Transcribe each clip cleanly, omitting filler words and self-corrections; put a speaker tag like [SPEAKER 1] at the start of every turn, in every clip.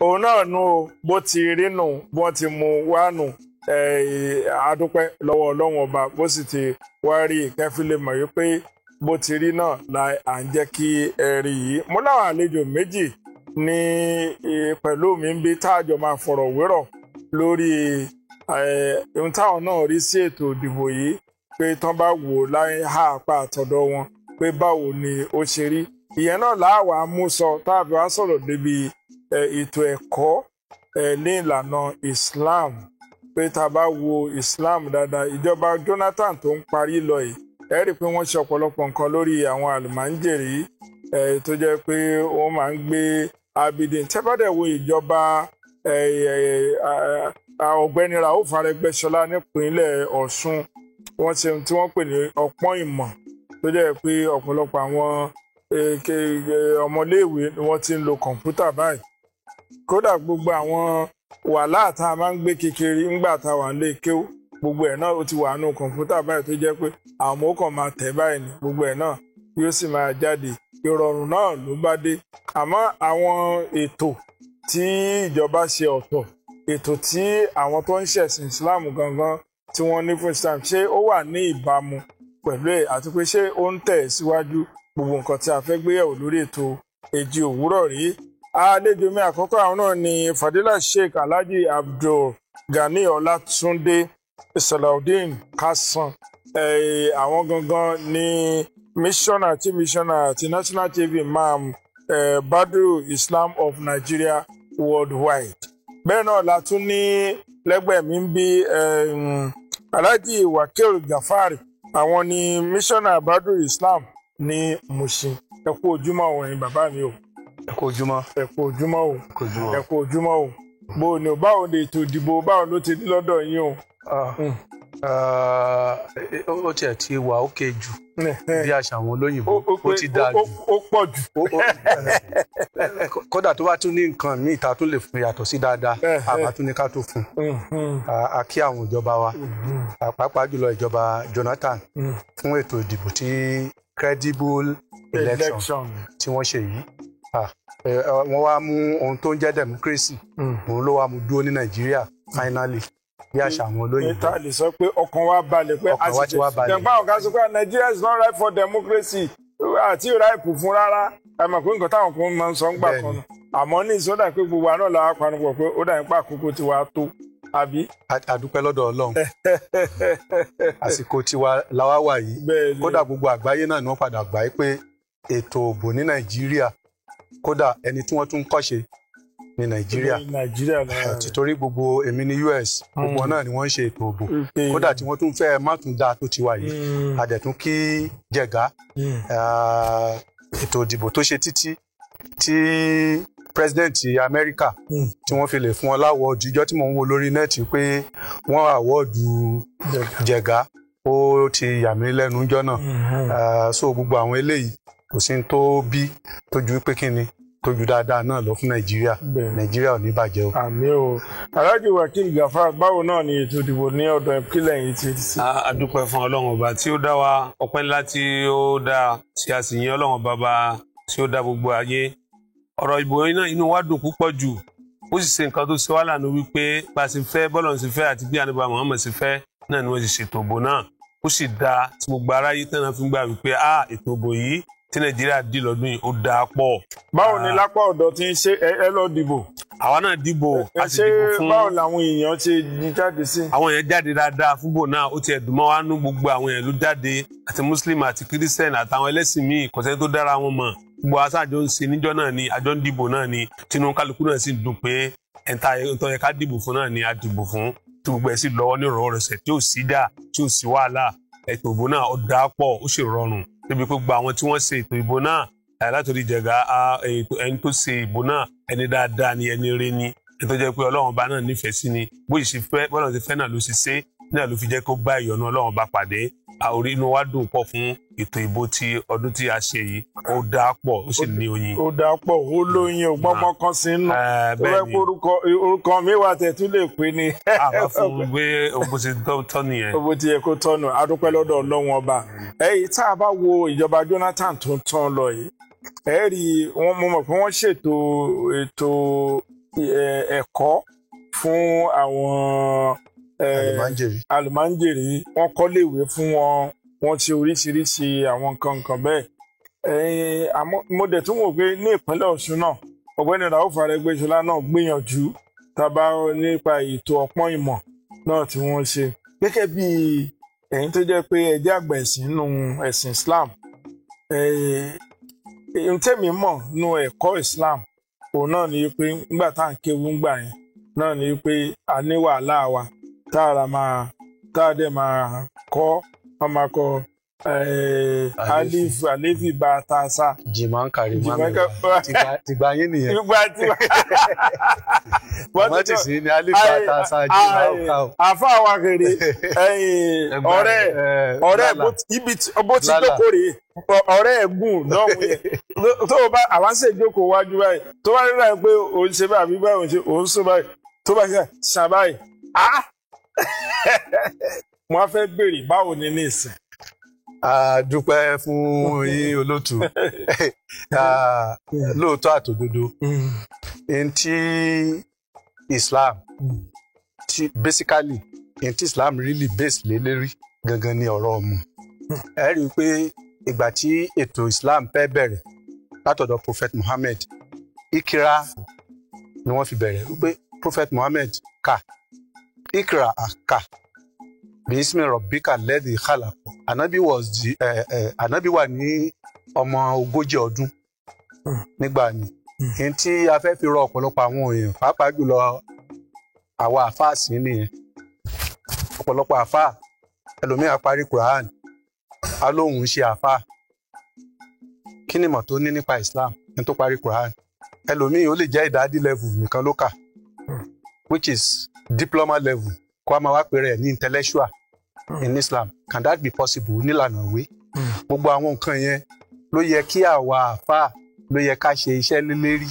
[SPEAKER 1] òun náà nu bó ti rí nù bó ti mú wá nù adúpẹ́ lọ́wọ́ Ọlọ́run ọba bó sì ti wá rí ìkẹ́fílẹ̀ mọ̀ wípé bó ti rí náà la à ń jẹ́ kí ẹ rí yìí. mo láwọn àlejò méjì ní pẹ̀lú mi ń bí táàjọ máa fọ̀rọ̀ wérọ̀ lórí ohun táwọn náà rí sí ètò ìdìbò yìí pé tán bá wò láyé ha apá àtọ̀dọ̀ wọn pé báwo ni ó ṣe rí. ìyẹn náà láwàá mú sọ táàbí wá sọ̀rọ̀ débi ètò ẹ̀kọ́ ní ìlànà Islam pé tá a bá wo Islam dáadáa ìjọba Jonathan tó ń parí lọ yìí ẹ rí i pé wọ́n ṣe ọ̀pọ̀lọpọ̀ nǹkan lórí àwọn àlùmáńjèrè tó jẹ́ pé wọ́n máa ń gbé Abidin tẹ́bàdẹ̀ wo ìjọba ọ̀gbẹ́ni Rauf Arẹ́gbẹ́ṣọlá nípínlẹ̀ Ọ̀ṣun wọ́n ṣe tí wọ́n pè ní ọpọ́n ìmọ̀ tó jẹ́ pé ọ̀pọ̀lọpọ̀ àwọn ọmọléèwé ni wọ́n ti ń lo kọ̀ǹpútà báyìí kódà gbogbo àwọn wàhálà tá a máa ń gbé kékeré ńgbà tá a wà nílé kéwú gbogbo ẹ̀ náà ó ti wà nù kọ̀ǹpútà báyìí tó jẹ́ pé àwọn ọmọ kan máa tẹ̀ báyìí ni gbogbo ẹ̀ náà yóò sì máa jáde ìrọ̀rùn náà ló bá dé àmọ́ àwọn ètò tí ìjọba ṣe ọ̀tọ̀ ètò tí àwọn tó ń ṣẹ̀sìn Islam gangan tí wọ́n ní fún Islam ṣé ó wà ní ìbámu pẹ̀lú ẹ̀ àti pé ṣé ó ń tẹ̀ síwájú gbogbo nǹkan tí a fẹ́ gbé yẹ̀wò lórí ètò Èjì Òwúrọ̀ rí. àlejò mi àkọ́kọ́ àwọn náà ni Fadila Sheik Alhaji Abdul Gani Ọlátúndé Salaudeen Kasan àwọn gangan ní missioner àti national TV imam Badru Islam of Nigeria worldwide. bẹ́ẹ̀ náà la tún ní lẹ́gbẹ̀ẹ́ mi ń bí Alhaji Wakil Gafari àwọn ni missioner Badru Islam ní Mushin. ẹ kú ojúmọ́ wọ̀nyí bàbá mi o.
[SPEAKER 2] ẹ kú ojúmọ́.
[SPEAKER 1] ẹ kú ojúmọ́ o. ẹ kú ojúmọ́ o. bó ni o báwo ni ètò ìdìbò báwo ló ti rí lọ́dọ̀ yín o.
[SPEAKER 2] ó tiẹ̀ ti wà ókè jù bí àṣà àwọn olóyìnbó ó ti dáa jù.
[SPEAKER 1] ó pọ̀ jù.
[SPEAKER 2] kódà tó bá tún ní nǹkan míì ta tún lè fún yàtọ̀ sí dáadáa àbá tún ní ká tó fún a kí àwọn ìjọba wa pàápàá jùlọ ìjọba Jonathan fún ètò ìdìbò tí credible election tí wọ́n ṣe yìí wọ́n wá mú ohun tó ń jẹ́ democracy òun ló wá mú dúró ní Nàìjíríà finally bí àṣà àwọn olóyìnbó.
[SPEAKER 1] ìta lè sọ pé ọkàn wa balẹ̀ pé
[SPEAKER 2] ọkàn wa ti wá balẹ̀.
[SPEAKER 1] ṣẹ̀gbọ́n àwọn kan sọ pé Nigeria is not ripe for democracy àti ripe fún rárá ẹ mọ̀ pé nǹkan táwọn kan máa ń sọ ń gbà kan nù àmọ́ ní ìsọdà pé gbogbo àná làwọn apanupọ̀ pé ó dà nípa àkókò tiwa tó àbí.
[SPEAKER 2] àdúpẹ́ lọ́dọ̀ Ọlọ́run àsìkò tiwa làwa wà yìí kódà gbogbo àgbáyé náà ni wọ́n padà gbà pé ètò òbò ní Nàìjíríà kódà ẹni tí wọ́n tún kọ́ṣe ní Nàìjíríà títorí gbogbo èmi ní US gbogbo náà ni wọ́n ń ṣe ètò òbò kódà tí wọ́n tún fẹ́ má tún dáa tó tiwa yìí àdẹ̀tún kí jẹ̀gá ètò ìdìbò tó ṣe títí tí president Amẹ́ríkà tí wọ́n fi lè fún ọ láwọ́ọ̀dù ìjọ tí mò ń wo lórí nẹ́ẹ̀tì pé wọ́n àwọ́ọ̀dù jẹ̀gá ó ti yà mí lẹ́nu jọ́ náà so gbogbo àwọn eléyìí kò sí tó bí tójú pé kí ni tójú dáadáa náà lọ fún Nàìjíríà Nàìjíríà ò ní bàjẹ́ o.
[SPEAKER 1] àmín o. Alhaji Wakil Gafar báwo náà ni ètò ìdìbò ní ọ̀dọ̀ ìpínlẹ̀ yìí ti sí.
[SPEAKER 3] a dúpẹ́ fún Ọlọ́run ọba tí ó dá wa ọpẹ́ ńlá tí ó dá tí a sì yìn Ọlọ́run ọba bá tí ó dá gbogbo ayé ọ̀rọ̀ ìbò náà inú wa dùn púpọ̀ jù ó sì ṣe nǹkan tó ṣe wá lànà wípé bá a sì fẹ́ bọ́lọ̀ sì fẹ́ àti bí àníbà Muhammad sì fẹ́ náà ni wọ́n ti ṣètò ìbò náà ó sì dáa tí gbogbo aráyé tẹ́lẹ̀ fi ń gbà wípé ètò ìbò yìí tí Nàìjíríà dì lọ́dún yìí ó dáa pọ̀.
[SPEAKER 1] báwo ni lápá ọ̀dọ̀ tí ń ṣe ẹ lọ dìbò.
[SPEAKER 3] àwa náà dìbò a sì dìbò fún.
[SPEAKER 1] báwo làwọn èèyàn ṣe jáde sí.
[SPEAKER 3] àwọn èèyàn jáde dáadáa fúnbò náà ó ti ẹ̀dùn mọ́ wá nú gbogbo àwọn èèyàn ló jáde àti Muslim àti Christian àtàwọn ẹlẹ́sìn míì kò sẹ́ni tó dára wọn mọ̀ gbogbo aṣáájọ ń ṣe níjọ́ náà ni àjọ ń dìbò náà ni tinú kálukú náà sì dùn pé ẹ̀ńtà yẹ ká dìbò fún náà ni a dìbò fún tí gbogbo ẹ̀ sì lọ́wọ́ ní ìrọ̀rùsẹ̀ tí ò sí dà tí ò sí wàhálà ètò ìbò náà ó dáa pọ̀ ó sì rọrùn débi pé gbogbo àwọn tí wọ́n ṣe ètò ìbò náà látòrí jẹ̀gá ẹni tó ṣe ìbò náà ẹni dáadáa ni ẹni rere ni ètò jẹ́ pé Ọlọ́run ọba náà nífẹ̀ẹ́ sí ni bóyá ṣe fẹ́ bọ́lá ti fẹ́ náà ló ṣe ṣe náà ló fi jẹ́ kó bá ìyọ́nú Ọlọ́run ọba pàdé orí inú wa dùn pọ̀ fún ètò ìbò ti ọdún tí a ṣe yìí ó dáa pọ̀ ó sì ní oyin.
[SPEAKER 1] ó dáa pọ̀ ó lóyin ò gbọ́ngbọ́n kan sí inú bẹ́ẹ̀ ni orúkọ mi wà tẹ̀ tún lè pè ní.
[SPEAKER 3] àbá fún pé bó ti tọ́ nìyẹn.
[SPEAKER 1] bó ti yẹ kó tọ́nu adúpẹ́ lọ́dọ̀ Ọlọ́run ọba. tá a bá wo ìjọba Jonathan tó ń tán lọ yìí ẹ rí wọn, mo mọ̀ pé wọ́n ṣètò ètò ẹ̀kọ́ fún àwọn àlùmáńjèrè, wọ́n kọ́léèwé fún wọn, wọ́n ti oríṣiríṣi àwọn nǹkan bẹ́ẹ̀. Mo dẹ̀ tún wò pé ní ìpínlẹ̀ Ọ̀ṣun náà ọ̀gbẹ́ni Rauf Arẹ́gbẹ́ṣọlá náà gbìyànjú tábà nípa ètò ọpọ́n ìmọ̀ náà tí wọ́n ṣe gẹ́gẹ́ bí ẹ̀yin tó jẹ́ pé ẹ jẹ́ àgbà ẹ̀sìn nínú ẹ̀sìn Islam. Tẹ́mi mọ̀ nínú ẹ̀kọ́ Islam òun náà ni pé nígbà tá à ń kéwu ńgbà yẹn náà ni pé a ní wàhálà wa tá a dẹ̀ máa kọ́ wọ́n máa kọ́ alifi ba ta sa.
[SPEAKER 2] Jìmọ̀ ń kárí mọ́ mi tìgbà yín nìyẹn. Wọ́n ti sìn ní alifi ba ta sa jìmọ̀ ń ká o.
[SPEAKER 1] Àfa wa kèrè ọ̀rẹ́ ibi bó ti jókòó rèé ọ̀rẹ́ ẹ̀gùn lọ́hùn yẹn tó o bá àwọn ṣe jókòó wájú báyìí tó bá rí báyìí pé òun ṣe báyìí báyìí òun sún báyìí tó bá ṣe ṣàbáyìí. Mo á fẹ́ béèrè báwo ni ní ìsìn.
[SPEAKER 2] A dúpẹ́ fún yín olótù lóòótọ́ àtòdodo n tí Islam basically n tí Islam really base lé lérí gangan ni ọ̀rọ̀ ọmọ. Ẹ rí i pé ìgbà tí ètò Islam fẹ́ bẹ̀rẹ̀ látọ̀dọ̀ Prophet Muhammad ikra ni wọ́n fi bẹ̀rẹ̀ wípé Prophet Muhammad kà ikra àkà bismi rabbika alladhi khalaq. Ànábì wà ní ọmọ 40 ọdún nígbà ni. N tí a fẹ́ fi rọ ọ̀pọ̀lọpọ̀ àwọn èèyàn pàápàá jùlọ àwa àfáà sí nìyẹn. Ọ̀pọ̀lọpọ̀ àfáà ẹlòmíà parí Quran a lóhùn ṣe àfáà. Kí ni ìmọ̀ tó ní nípa Islam ní tó parí Quran? Ẹlòmíì ó lè jẹ́ ìdádí level nìkan ló kà, which is diploma level, kó a máa wá pèrè ní intellectual in Islam. Can that be possible nílànà ìwé? Gbogbo àwọn nǹkan yẹn ló yẹ kí àwa àfáà ló yẹ ká ṣe iṣẹ́ lé lérí.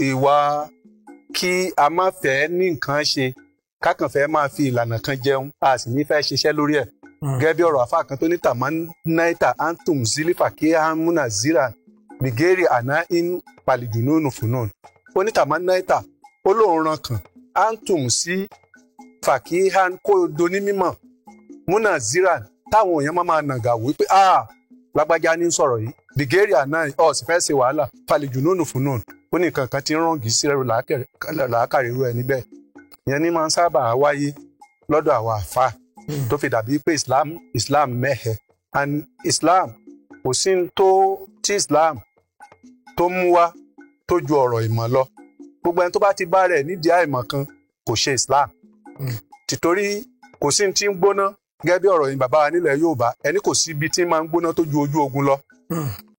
[SPEAKER 2] Ìwà kí a má fẹ́ ní nǹkan ṣe kákan fẹ́ máa fi ìlànà kan jẹun a sì ní fẹ́ ṣiṣẹ́ lórí ẹ̀. Gẹ́gẹ́ bí ọ̀rọ̀ àfáà kan tó ní tamannaita antum zilifa kí hamuna zira bigeri àná in palijununu funun. Ó ní tamannaita ó lóun ran kan antum sí fàkíhán kó doni mímọ̀ múnà ziran táwọn èèyàn máa nàgà wípé lágbájá ní sọ̀rọ̀ yìí bigeri àná sì fẹ́ ṣe wàhálà palijununu funun. Ó ní nǹkan kan tí ń rọ̀ǹgì sí ẹrù làákàrí irú ẹni bẹ́ẹ̀. Ìyẹn ní máa ń sábà wáyé lọ́dọ̀ àwọn àfáà tó fi dàbí pé Islam mẹ́hẹ̀. And Islam kò sí tí Islam tó mú wá tó ju ọ̀rọ̀ ìmọ̀ lọ. Gbogbo ẹni tó bá ti bá rẹ̀ nídìí àìmọ̀ kan kò ṣe Islam. Tìtorí kò sí tí ń gbóná gẹ́gẹ́ bí ọ̀rọ̀ yìí bàbá wa nílẹ̀ Yorùbá ẹni kò sí ibi tí máa ń gbóná tó ju ojú ogun lọ.